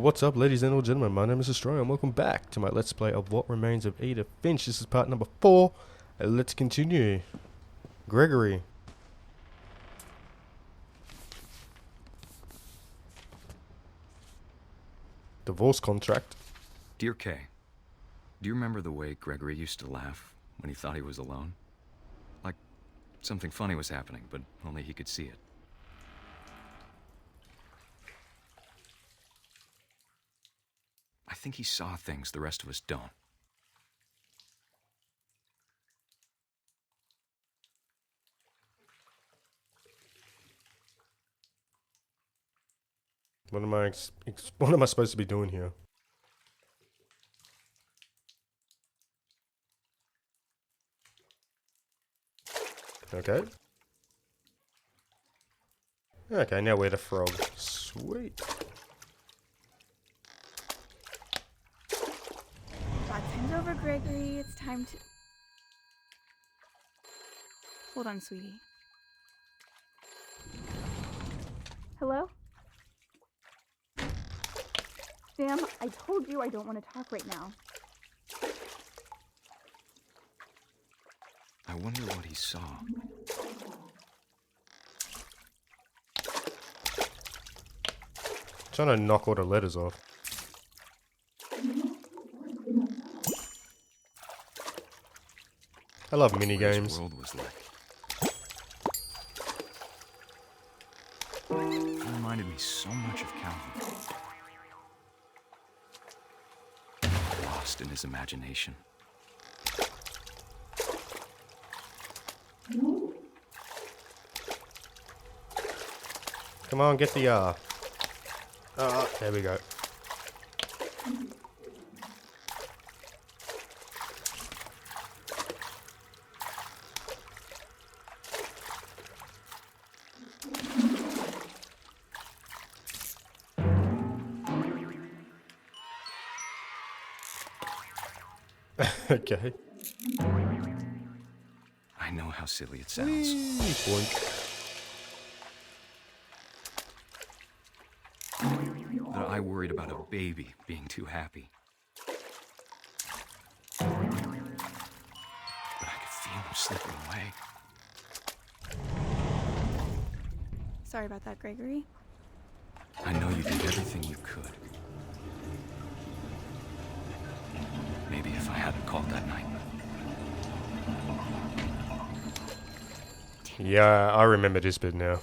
What's up, ladies and gentlemen? My name is Destroyer, and welcome back to my Let's Play of What Remains of EDITH Finch. This is part number 4. Let's continue. Gregory. Divorce contract. Dear Kay, do you remember the way Gregory used to laugh when he thought he was alone? Like something funny was happening, but only he could see it. I think he saw things the rest of us don't. What am I supposed to be doing here? Okay. Okay, now we're the frog. Sweet. Time's over, Gregory. It's time to... Hold on, sweetie. Hello? Sam, I told you I don't want to talk right now. I wonder what he saw. Trying to knock all the letters off. I love mini What his games. world was like. He reminded me so much of Calvin. Lost in his imagination. Come on, get the there we go. Okay. I know how silly it sounds. Whee, boink. That I worried about a baby being too happy. But I could feel him slipping away. Sorry about that, Gregory. I know you did everything you could. Maybe if I hadn't called that night. Yeah, I remember this bit now.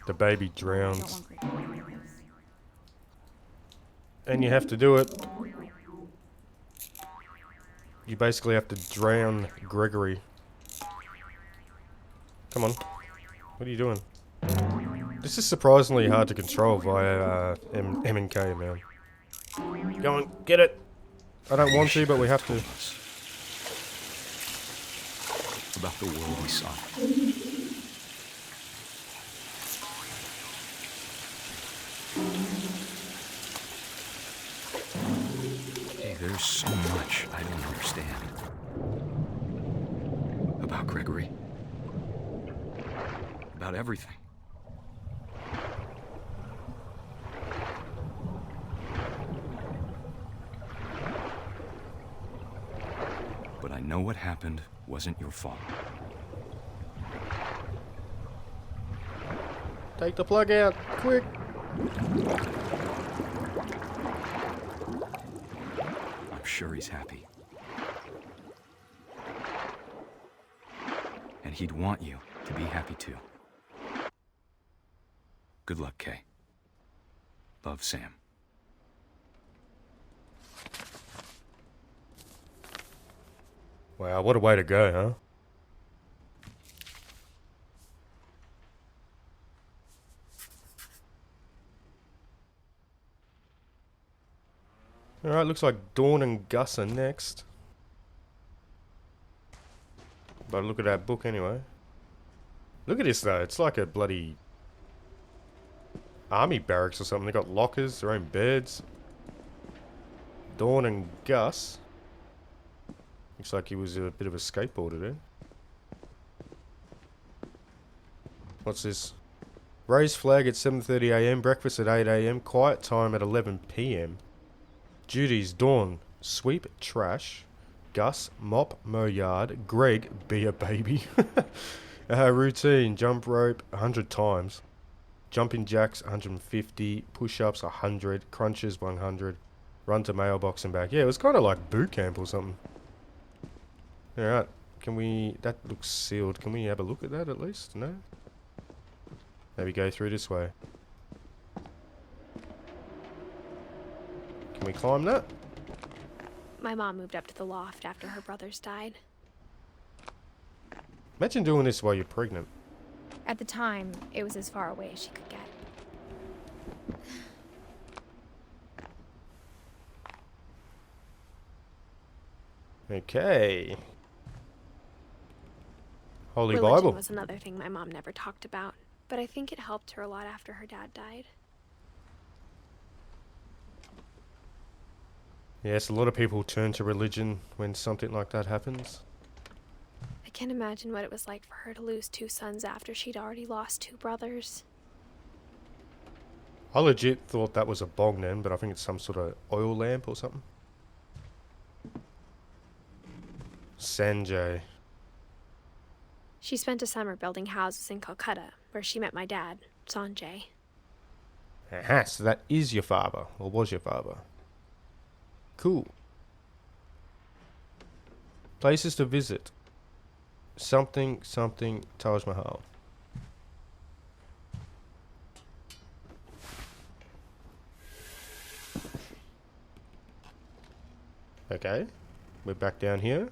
The baby I don't drowns. want Gregory to hear this. And you have to do it. You basically have to drown Gregory. Come on. What are you doing? This is surprisingly hard to control via M and K, man. Go on, get it! I don't want to, but we have to. About the world we saw. Hey, there's so much I don't understand. About Gregory. About everything. But I know what happened wasn't your fault. Take the plug out, quick! I'm sure he's happy. And he'd want you to be happy too. Good luck, Kay. Love, Sam. Wow, what a way to go, huh? Alright, looks like Dawn and Gus are next. But look at that book anyway. Look at this though, it's like a bloody army barracks or something. They got lockers, their own beds. Dawn and Gus. Looks like he was a bit of a skateboarder there. What's this? Raise flag at 7:30 a.m. Breakfast at 8 a.m. Quiet time at 11 p.m. Duties: Dawn, sweep trash. Gus, mop, mow yard. Greg, be a baby. Routine: jump rope 100 times. Jumping jacks 150. Push-ups 100. Crunches 100. Run to mailbox and back. Yeah, it was kind of like boot camp or something. Alright, can we... That looks sealed. Can we have a look at that at least? No? Maybe go through this way. Can we climb that? My mom moved up to the loft after her brothers died. Imagine doing this while you're pregnant. At the time, it was as far away as she could get. Okay. Holy Religion Bible. was another thing my mom never talked about, but I think it helped her a lot after her dad died. Yes, a lot of people turn to religion when something like that happens. I can't imagine what it was like for her to lose 2 sons after she'd already lost 2 brothers. I legit thought that was a bong then, but I think it's some sort of oil lamp or something. Sanjay. She spent a summer building houses in Calcutta, where she met my dad, Sanjay. Aha, so that is your father, or was your father. Cool. Places to visit. Something, Taj Mahal. Okay, we're back down here.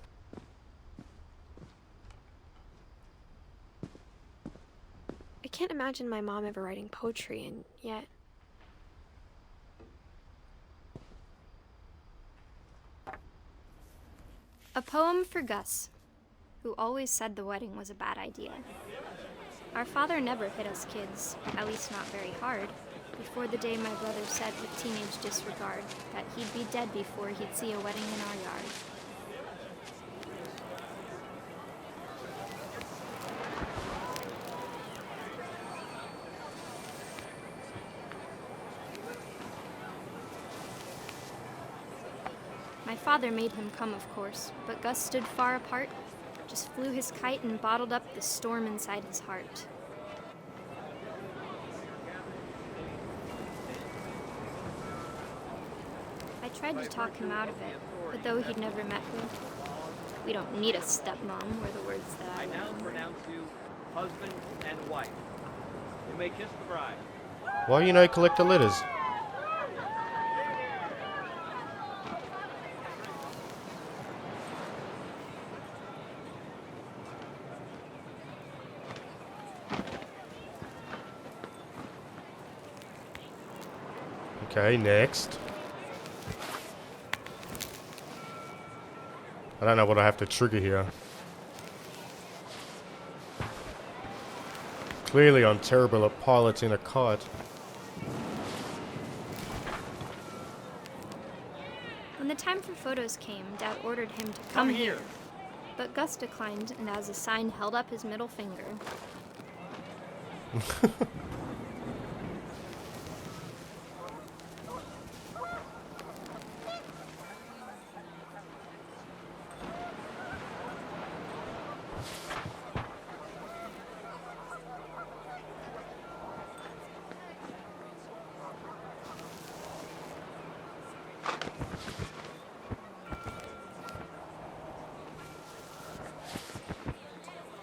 I can't imagine my mom ever writing poetry, and yet... A poem for Gus, who always said the wedding was a bad idea. Our father never hit us kids, at least not very hard, before the day my brother said with teenage disregard that he'd be dead before he'd see a wedding in our yard. My father made him come, of course, but Gus stood far apart, just flew his kite and bottled up the storm inside his heart. I tried to talk him out of it, but though he'd never met me, we don't need a stepmom were the words that I now learned. pronounce you husband and wife. You may kiss the bride. Why you no collect the letters? Okay, next. I don't know what I have to trigger here. Clearly I'm terrible at piloting a kite. When the time for photos came, Dad ordered him to come here. But Gus declined and as a sign held up his middle finger.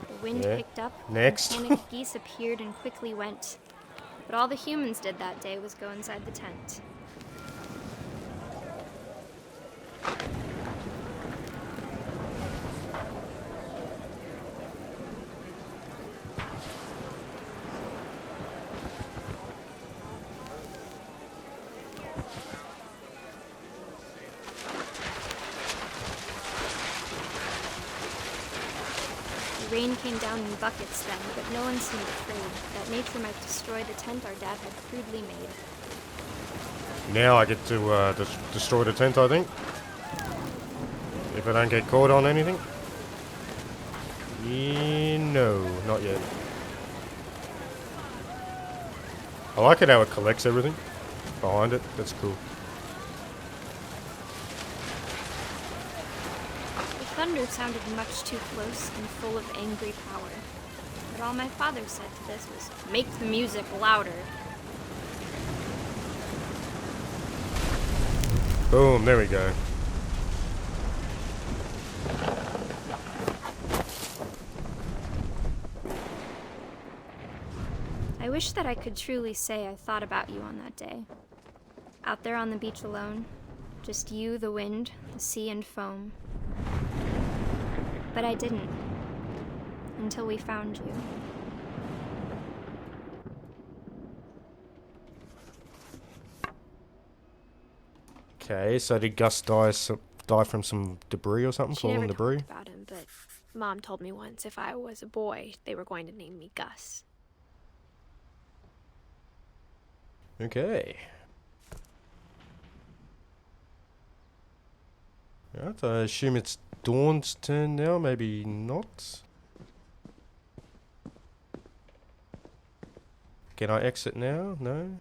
The wind Yeah. picked up, Next. and panicked geese appeared and quickly went. But all the humans did that day was go inside the tent. The rain came down in buckets then, but no one seemed afraid that nature might destroy the tent our dad had crudely made. Now I get to destroy the tent, I think. If I don't get caught on anything. No, not yet. I like it how it collects everything behind it. That's cool. The thunder sounded much too close and full of angry power. But all my father said to this was, make the music louder. Boom, there we go. I wish that I could truly say I thought about you on that day. Out there on the beach alone, just you, the wind, the sea, and foam. But I didn't. Until we found you. Okay, so did Gus die from some debris or something? She Falling never debris? talked about him, but Mom told me once if I was a boy, they were going to name me Gus. Okay. Right, I assume it's Dawn's turn now, maybe not. Can I exit now? No?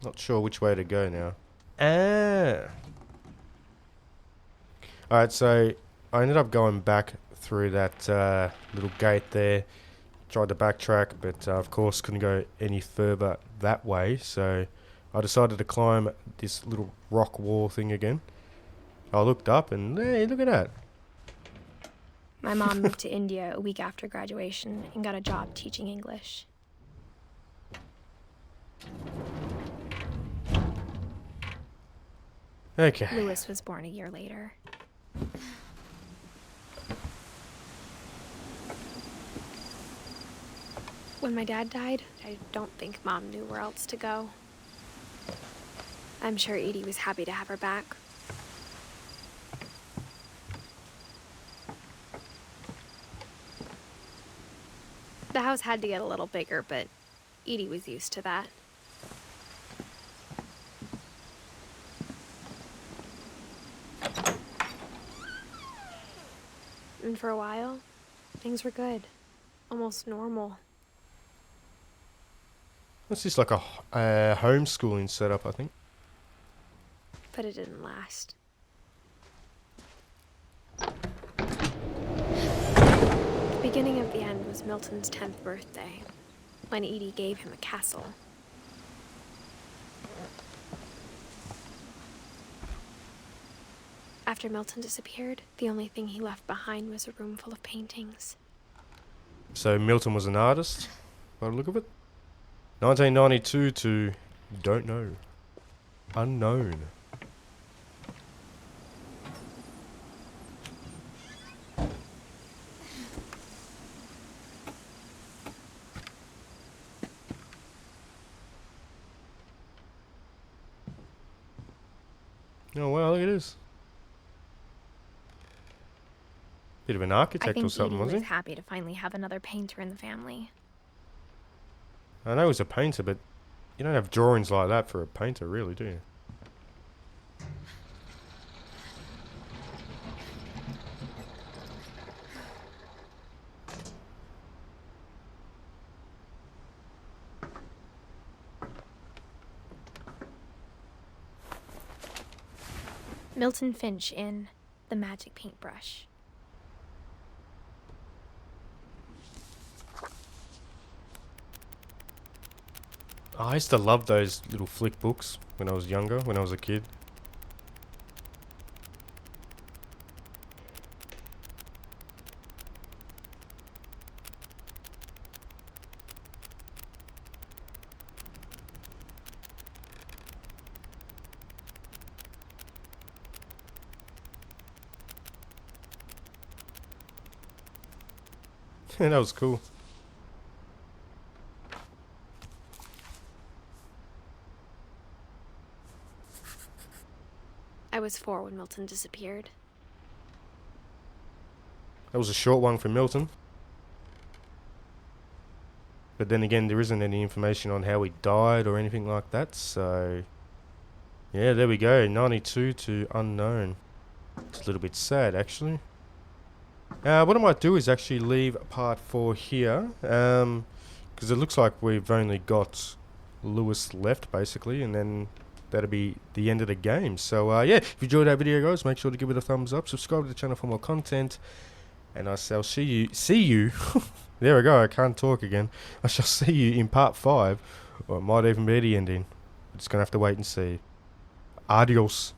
Not sure which way to go now. Alright, so I ended up going back through that little gate there. Tried to backtrack, but of course couldn't go any further that way, so I decided to climb this little rock wall thing again. I looked up and hey, look at that. My mom moved to India a week after graduation and got a job teaching English. Okay. Lewis was born a year later. When my dad died, I don't think Mom knew where else to go. I'm sure Edie was happy to have her back. The house had to get a little bigger, but Edie was used to that. And for a while, things were good. Almost normal. That's just like a homeschooling setup, I think. But it didn't last. The beginning of the end was Milton's 10th birthday, when Edie gave him a castle. After Milton disappeared, the only thing he left behind was a room full of paintings. So Milton was an artist, by the look of it. 1992 to don't know. Unknown. Oh wow, look at this. Bit of an I architect think or something, Edie was was he? happy to finally have another painter in the family. I know he was a painter, but you don't have drawings like that for a painter, really, do you? Milton Finch in The Magic Paintbrush. Oh, I used to love those little flick books when I was younger, when I was a kid. That was cool. I was 4 when Milton disappeared. That was a short one for Milton. But then again, there isn't any information on how he died or anything like that, so... Yeah, there we go, 92 to unknown. It's a little bit sad, actually. What I might do is actually leave part 4 here, because it looks like we've only got Lewis left, basically, and then that'll be the end of the game. So, yeah, if you enjoyed that video, guys, make sure to give it a thumbs up, subscribe to the channel for more content, and I shall see you, there we go, I can't talk again, I shall see you in part 5, or it might even be the ending. We're just going to have to wait and see. Adios.